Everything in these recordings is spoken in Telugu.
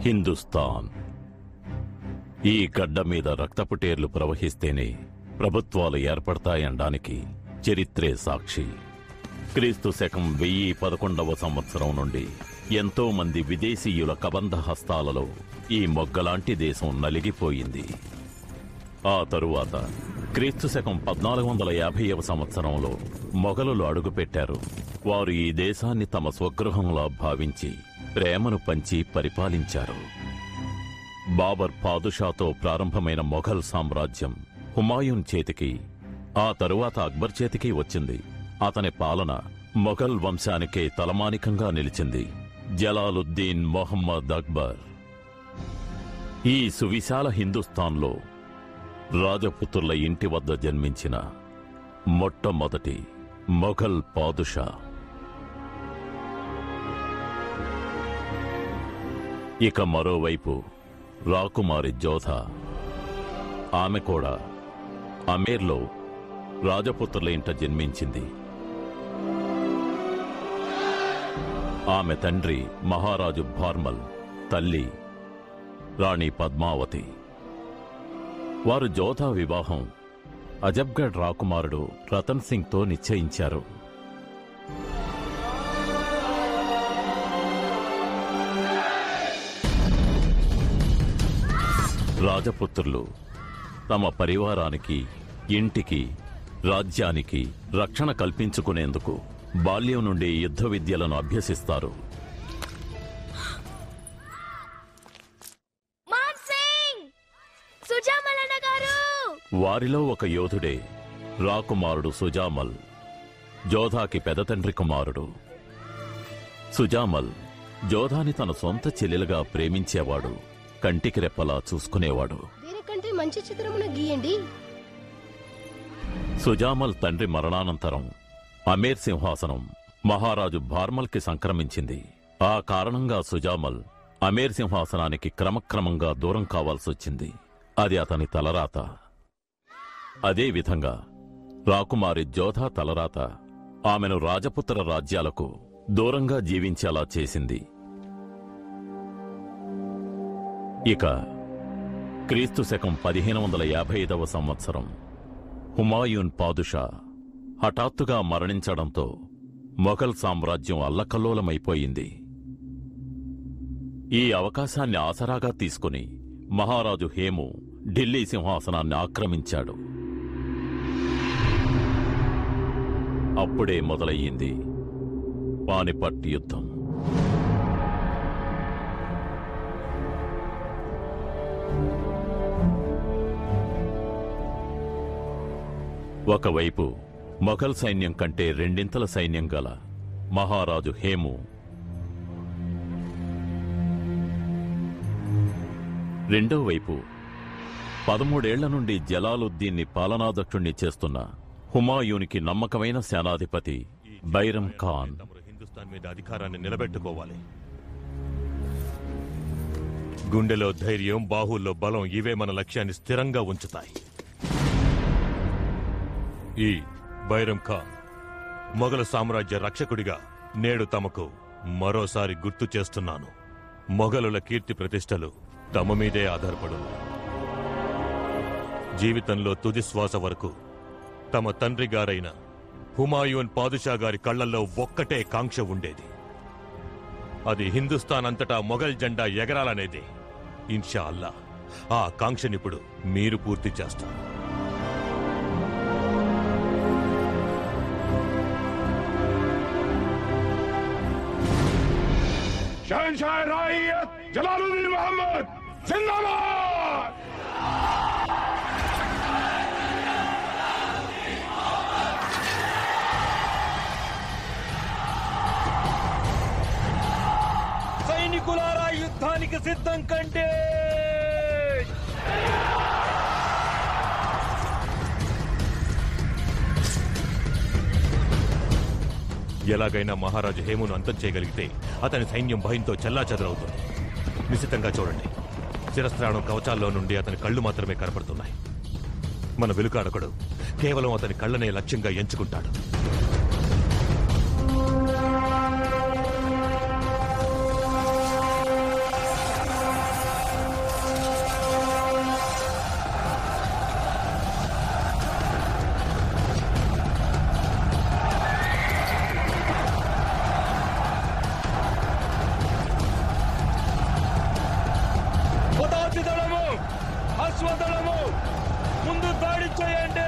హిందుస్థాన్. ఈ గడ్డ మీద రక్తపుటేర్లు ప్రవహిస్తేనే ప్రభుత్వాలు ఏర్పడతాయనడానికి చరిత్రే సాక్షి. క్రీస్తు శకం 1011వ సంవత్సరం నుండి ఎంతో మంది విదేశీయుల కబంధ హస్తాలలో ఈ మొగ్గలాంటి దేశం నలిగిపోయింది. ఆ తరువాత క్రీస్తు శకం 1450వ సంవత్సరంలో మొఘలులు అడుగుపెట్టారు. వారు ఈ దేశాన్ని తమ స్వగృహంలా భావించి ప్రేమను పంచి పరిపాలించారు. బాబర్ పాదుషాతో ప్రారంభమైన మొఘల్ సామ్రాజ్యం హుమాయూన్ చేతికి, ఆ తరువాత అక్బర్ చేతికి వచ్చింది. అతని పాలన మొఘల్ వంశానికే తలమానికంగా నిలిచింది. జలాలుద్దీన్ మొహమ్మద్ అక్బర్ ఈ సువిశాల హిందుస్థాన్లో రాజపుత్రుల ఇంటి వద్ద జన్మించిన మొట్టమొదటి మొఘల్ పాదుషా. ఇక మరోవైపు రాకుమారి జోధా. ఆమె కూడా అమేర్లో రాజపుత్రుల ఇంట జన్మించింది. ఆమె తండ్రి మహారాజు భార్మల్, తల్లి రాణి పద్మావతి. వారు జోధా వివాహం అజబ్గఢ్ రాకుమారుడు రతన్ సింగ్తో నిశ్చయించారు. రాజపుత్రులు తమ పరివారానికి, ఇంటికి, రాజ్యానికి రక్షణ కల్పించుకునేందుకు బాల్యం నుండి యుద్ధ విద్యలను అభ్యసిస్తారు. వారిలో ఒక యోధుడే రాకుమారుడు సుజామల్, జోధాకి పెదతండ్రి కుమారుడు. సుజామల్ జోధాని తన సొంత చెల్లెలుగా ప్రేమించేవాడు, కంటికి రెప్పలా చూసుకునేవాడు. మంచి చిత్రమును గీయండి. సుజామల్ తండ్రి మరణానంతరం అమేర్ సింహాసనం మహారాజు భార్మల్కి సంక్రమించింది. ఆ కారణంగా సుజామల్ అమేర్ సింహాసనానికి క్రమక్రమంగా దూరం కావాల్సొచ్చింది. అది అతని తలరాత. అదేవిధంగా రాకుమారి జోధా తలరాత ఆమెను రాజపుత్ర రాజ్యాలకు దూరంగా జీవించేలా చేసింది. ఇక క్రీస్తు శకం 1555వ సంవత్సరం హుమాయూన్ పాదుషా హఠాత్తుగా మరణించడంతో మొఘల్ సామ్రాజ్యం అల్లకల్లోలమైపోయింది. ఈ అవకాశాన్ని ఆసరాగా తీసుకుని మహారాజు హేము ఢిల్లీ సింహాసనాన్ని ఆక్రమించాడు. అప్పుడే మొదలయ్యింది పానిపట్ యుద్ధం. ఒకవైపు మొఘల్ సైన్యం కంటే రెండింతల సైన్యం గల మహారాజు హేము, రెండో వైపు 13 ఏళ్ల నుండి జలాలుద్దీన్ని పాలనాదక్షుణ్ణి చేస్తున్న హుమాయూనికి నమ్మకమైన సేనాధిపతి బైరం ఖాన్. హిందుస్థాన్ మీద అధికారాన్ని నిలబెట్టుకోవాలి. గుండెలో ధైర్యం, బాహుల్లో బలం, ఇవే మన లక్ష్యాన్ని స్థిరంగా ఉంచుతాయి. ఈ బైరం ఖాన్ మొఘల్ సామ్రాజ్య రక్షకుడిగా నేడు తమకు మరోసారి గుర్తు చేస్తున్నాను. మొఘలుల కీర్తి ప్రతిష్టలు తమ మీదే ఆధారపడున్నాయి. జీవితంలో తుది శ్వాస వరకు తమ తండ్రి గారైన హుమాయూన్ పాదుషా గారి కళ్లల్లో ఒక్కటే కాంక్ష ఉండేది. అది హిందుస్థాన్ అంతటా మొఘల్ జెండా ఎగరాలనేది. ఇన్షా అల్లా ఆ కాంక్షనిప్పుడు మీరు పూర్తి చేస్తారు. शहंशाह राइयत जलालुद्दीन मोहम्मद जिंदाबाद। సైనికులారా, యుద్ధానికి సిద్ధం కండి. ఎలాగైనా మహారాజు హేమును అంతం చేయగలిగితే అతని సైన్యం భయంతో చెల్లాచెదరవుతుంది. నిశ్చితంగా చూడండి, శిరస్త్రాణం కవచాల్లో నుండి అతని కళ్ళు మాత్రమే కనపడుతున్నాయి. మన వెలుకాడకుడు కేవలం అతని కళ్ళనే లక్ష్యంగా ఎంచుకుంటాడు. పదాతి దళము, అశ్వదళము, ముందు దాడి చేయండి.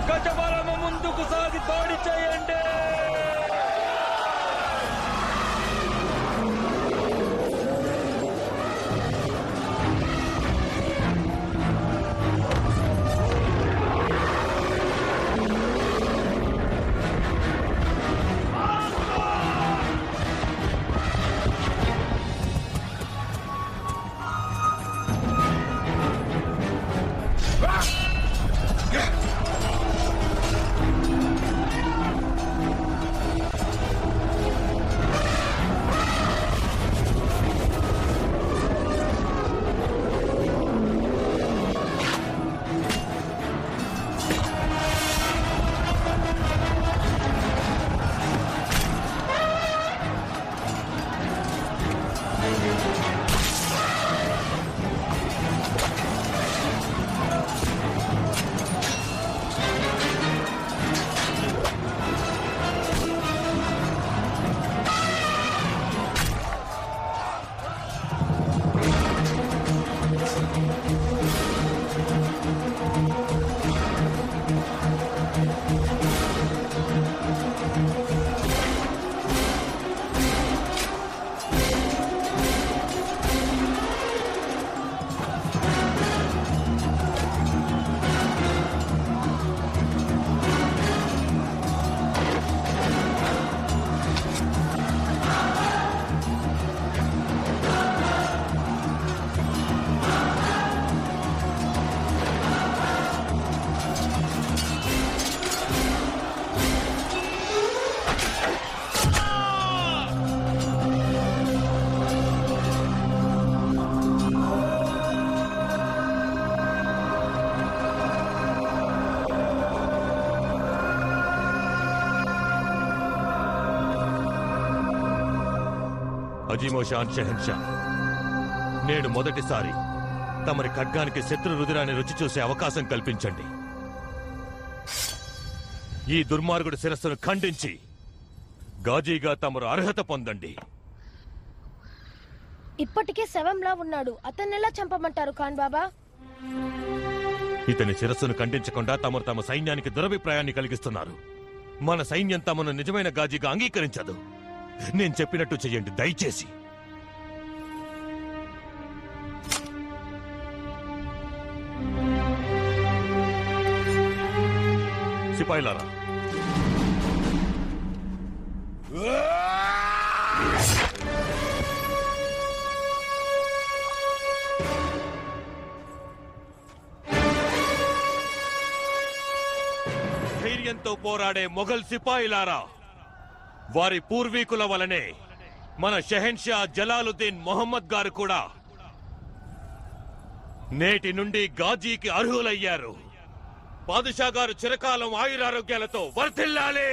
గజబలము ముందుకు సాగి దాడి చేయండి. అజీమోషాన్ షెహన్షా, నేడు మొదటిసారి తమరి ఖడ్గానికి శత్రు రుధిరాన్ని రుచి చూసే అవకాశం కల్పించండి. ఈ దుర్మార్గుడి శిరస్సును ఖండించి గాజీగా తమరు అర్హత పొందండి. ఇప్పటికే శవంలా ఉన్నాడు, అతన్నెలా చంపమంటారు ఖాన్ బాబా? ఇతని శిరస్సును ఖండించకుండా తమరు తమ సైన్యానికి దురభిప్రాయాన్ని కలిగిస్తున్నారు. మన సైన్యం తమను నిజమైన గాజీగా అంగీకరించదు. నేను చెప్పినట్టు చెయ్యండి దయచేసి. సిపాయిలారా, ధైర్యంతో పోరాడే మొఘల్ సిపాయిలారా, వారి పూర్వీకుల వలనే మన షెహన్షా జలాలుద్దీన్ మొహమ్మద్ గారు కూడా నేటి నుండి గాజీకి అర్హులయ్యారు. బాదుషా గారు చిరకాలం ఆయురారోగ్యాలతో వర్ధిల్లాలి.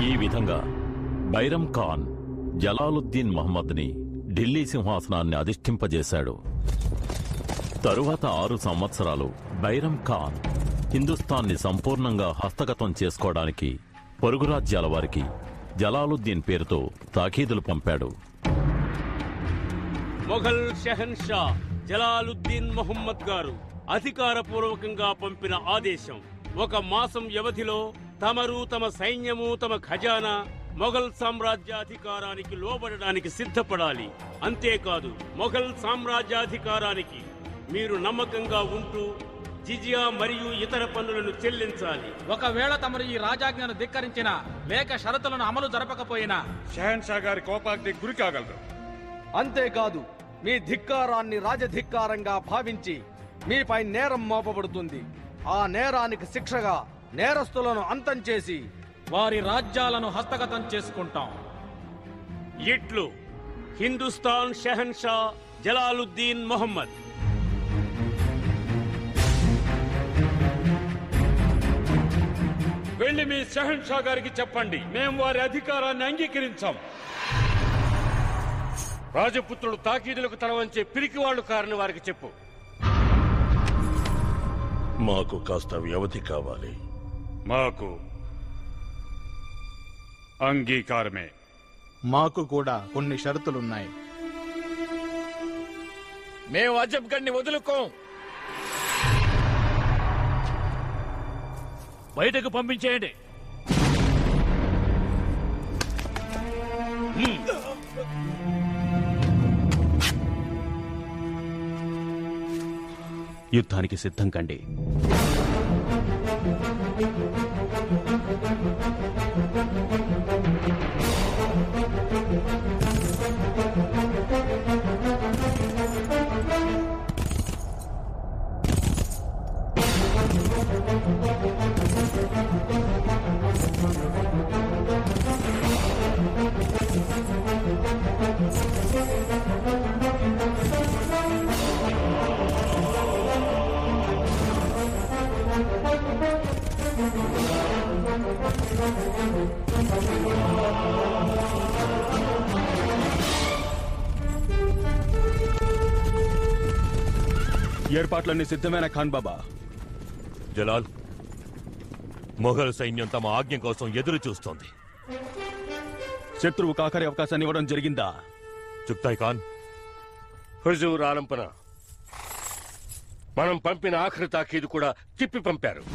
ఈ విధంగా బైరం ఖాన్ జలాలుద్దీన్ మహమ్మద్ని ఢిల్లీ సింహాసనాన్ని అధిష్ఠింపజేశాడు. తరువాత 6 సంవత్సరాలు బైరం ఖాన్ హిందుస్థాన్ని సంపూర్ణంగా హస్తగతం చేసుకోవడానికి పొరుగు రాజ్యాల వారికి జలాలుద్దీన్ పేరుతో తాకీదులు పంపాడు. మొఘల్ షెహన్షా జలాలుద్దీన్ మొహమ్మద్ గారు అధికారపూర్వకంగా పంపిన ఆదేశం, 1 మాసం వ్యవధిలో తమరు, తమ సైన్యము, తమ ఖజానా మొఘల్ సామ్రాజ్యాధికారానికి లోబడడానికి సిద్ధపడాలి. అంతేకాదు, మొఘల్ సామ్రాజ్యాధికారానికి మీరు నమ్మకంగా ఉంటూ జిజియా మరియు ఇతర పన్నులను చెల్లించాలి. ఒకవేళ తమరు ఈ రాజాజ్ఞను ధిక్కరించిన లేక షరతులను అమలు జరపకపోయినా షహన్షా గారి కోపాగ్ని గురి కాగలరు. అంతేకాదు, మీ ధిక్కారాన్ని రాజధిక్కారంగా భావించి మీపై నేరం మోపబడుతుంది. ఆ నేరానికి శిక్షగా నేరస్తులను అంతం చేసి వారి రాజ్యాలను హస్తగతం చేసుకుంటాం. ఇట్లు హిందుస్థాన్ షెహన్షా జలాలుద్దీన్ మొహమ్మద్. వెళ్ళి మీ షెహన్షా గారికి చెప్పండి, మేము వారి అధికారాన్ని అంగీకరించాం. రాజపుత్రుడు తాకీదులకు తలవంచే పిరికివాళ్లు కారని వారికి చెప్పు. మాకు కాస్త వ్యవధి కావాలి. మాకు అంగీకారమే. మాకు కూడా కొన్ని షరతులున్నాయి. మేము అజబ్గఢ్ని వదులుకోం. బయటకు పంపించేయండి. యుద్ధానికి సిద్ధం కండి. ఏర్పాట్లన్నీ సిద్ధమైన ఖాన్ బాబా. జలాల్, మొఘల్ సైన్యం తమ ఆజ్ఞ కోసం ఎదురు చూస్తోంది. శత్రువుకు ఆఖరి అవకాశాన్ని ఇవ్వడం జరిగిందా? చుక్తాయ్ ఖాన్, హుజూర్ ఆలంపన, మనం పంపిన ఆఖరి తాకీదు కూడా తిప్పి పంపారు.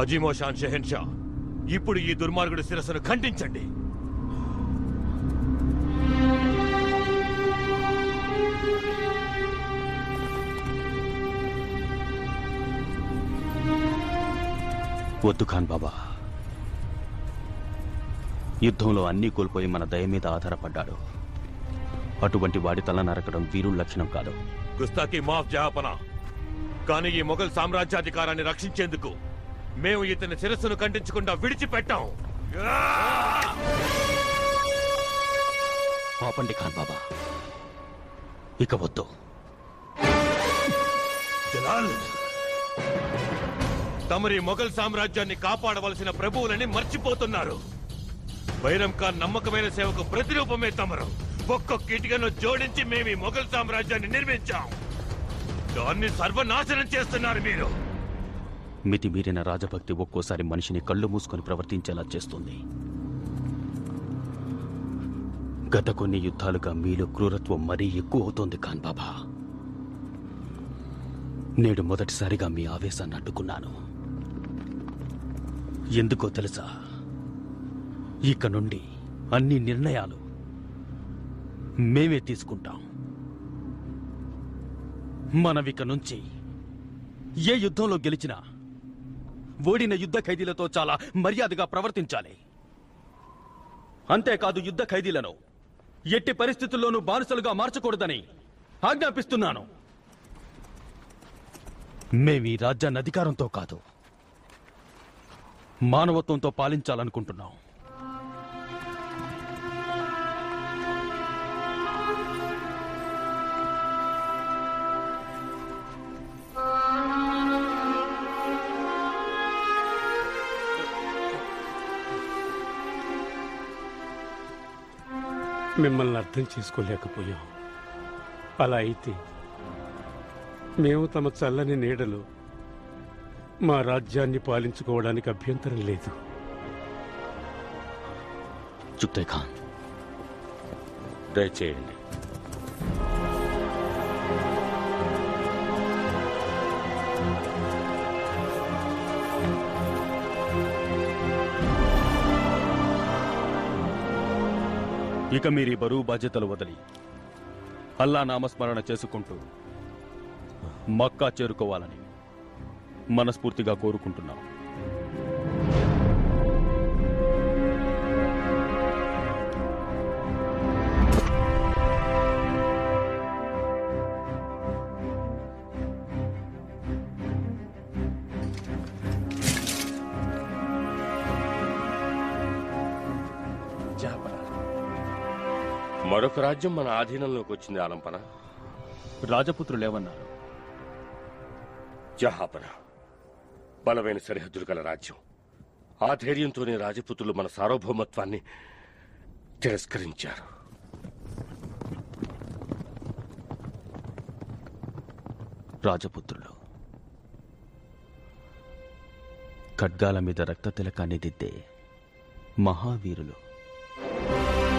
అజీమోషాన్ షెహెన్షా, ఇప్పుడు ఈ దుర్మార్గుడి శిరస్సును ఖండించండి. వద్దు ఖాన్ బాబా. యుద్ధంలో అన్నీ కోల్పోయి మన దయ మీద ఆధారపడ్డాడు. అటువంటి వాడి తల నరకడం వీరుల లక్షణం కాదు. గుస్తాకి మాఫ్ జహాపనా. కానీ ఈ మొఘల్ సామ్రాజ్యాధికారాన్ని రక్షించేందుకు మేము ఇతని శిరస్సును ఖండించకుండా విడిచిపెట్టాం. ఆపండి ఖాన్ బాబా, ఇక వద్దు. జలాల్, తమరి మొఘల్ సామ్రాజ్యాన్ని కాపాడవలసిన ప్రభువులని మర్చిపోతున్నారు. బైరం ఖాన్ నమ్మకమైన సేవకు ప్రతిరూపమే తమరు. ఒక్కొక్క ఇటుకను జోడించి మేము ఈ మొఘల్ సామ్రాజ్యాన్ని నిర్మించాం. దాన్ని సర్వనాశనం చేస్తున్నారు మీరు. మితిమీరిన రాజభక్తి ఒక్కోసారి మనిషిని కళ్ళు మూసుకొని ప్రవర్తించేలా చేస్తుంది. గత కొన్ని యుద్ధాలుగా మీలో క్రూరత్వం మరీ ఎక్కువ అవుతోంది ఖాన్ బాబా. నేడు మొదటిసారిగా మీ ఆవేశాన్ని అడ్డుకున్నాను. ఎందుకో తెలుసా? ఇక నుండి అన్ని నిర్ణయాలు మేమే తీసుకుంటాం. మనమిక నుంచి ఏ యుద్ధంలో గెలిచినా ఓడిన యుద్ధ ఖైదీలతో చాలా మర్యాదగా ప్రవర్తించాలి. అంతేకాదు, యుద్ధ ఖైదీలను ఎట్టి పరిస్థితుల్లోనూ బానిసలుగా మార్చకూడదని ఆజ్ఞాపిస్తున్నాను. మేమీ రాజ్యాన్ని అధికారంతో కాదు, మానవత్వంతో పాలించాలనుకుంటున్నాం. మిమ్మల్ని అర్థం చేసుకోలేకపోయాం. అలా అయితే మేము తమ చల్లని నీడలో మా రాజ్యాన్ని పాలించుకోవడానికి అభ్యంతరం లేదు. చుక్తే ఖాన్, దయచేయండి. ఇక మీరీ బరువు బాధ్యతలు వదిలి అల్లా నామస్మరణ చేసుకుంటూ మక్కా చేరుకోవాలని మనస్ఫూర్తిగా కోరుకుంటున్నాం. మరొక రాజ్యం మన ఆధీనంలోకి వచ్చింది ఆలంపన. రాజపుత్రులేమన్నారు? జహాపన, బలమైన సరిహద్దులు గల రాజ్యం. ఆ ధైర్యంతోనే రాజపుత్రులు మన సార్వభౌమత్వాన్ని తిరస్కరించారు. రాజపుత్రులు ఖడ్గాల మీద రక్త తిలకాన్ని దిద్దే మహావీరులు.